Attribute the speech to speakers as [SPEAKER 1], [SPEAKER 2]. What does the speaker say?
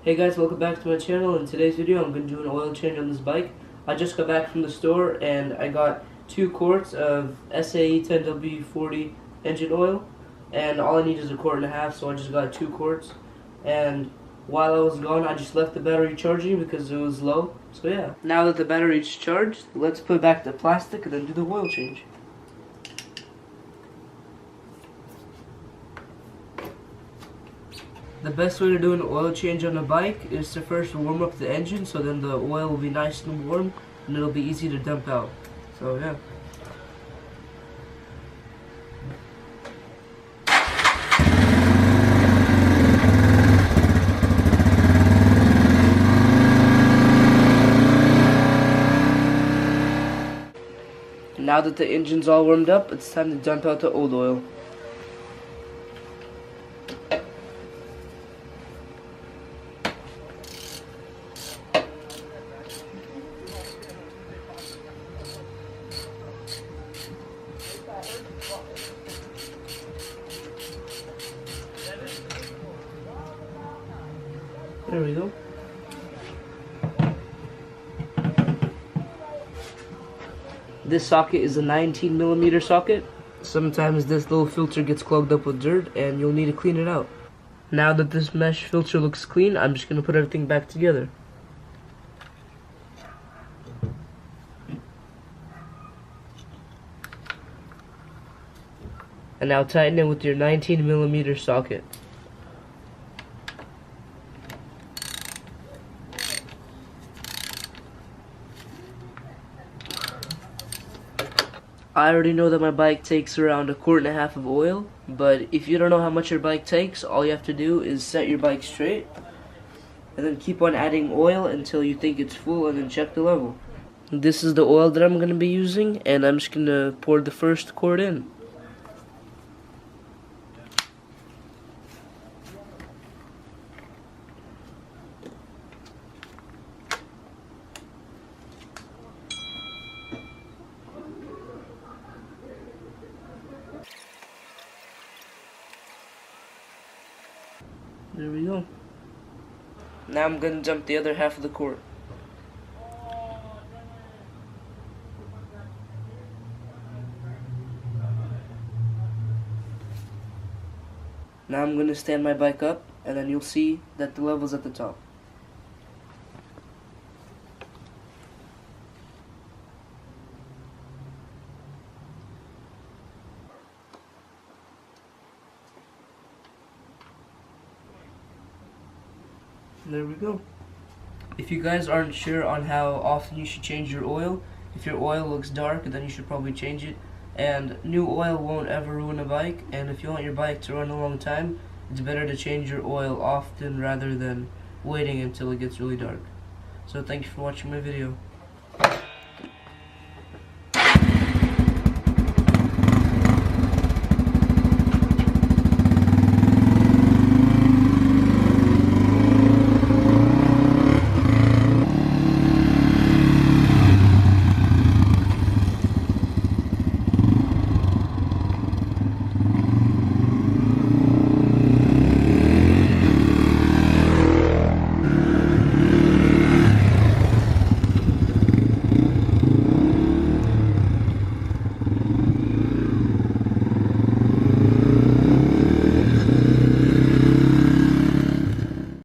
[SPEAKER 1] Hey guys, welcome back to my channel. In today's video I'm going to do an oil change on this bike. I just got back from the store and I got 2 quarts of SAE 10W40 engine oil, and all I need is a quart and a half, so I just got 2 quarts. And while I was gone I just left the battery charging because it was low. So yeah, now that the battery's charged, let's put back the plastic and then do the oil change. The best way to do an oil change on a bike is to first warm up the engine, so then the oil will be nice and warm and it'll be easy to dump out. So yeah. Now that the engine's all warmed up, it's time to dump out the old oil. There we go. This socket is a 19mm socket. Sometimes this little filter gets clogged up with dirt and you'll need to clean it out. Now that this mesh filter looks clean, I'm just going to put everything back together. And now tighten it with your 19mm socket. I already know that my bike takes around a quart and a half of oil, but if you don't know how much your bike takes, all you have to do is set your bike straight and then keep on adding oil until you think it's full and then check the level. This is the oil that I'm going to be using, and I'm just going to pour the first quart in. There we go. Now I'm going to dump the other half of the quart. Now I'm going to stand my bike up, and then you'll see that the level's at the top. There we go. If you guys aren't sure on how often you should change your oil, if your oil looks dark, then you should probably change it. And new oil won't ever ruin a bike, and if you want your bike to run a long time, it's better to change your oil often rather than waiting until it gets really dark. So thank you for watching my video.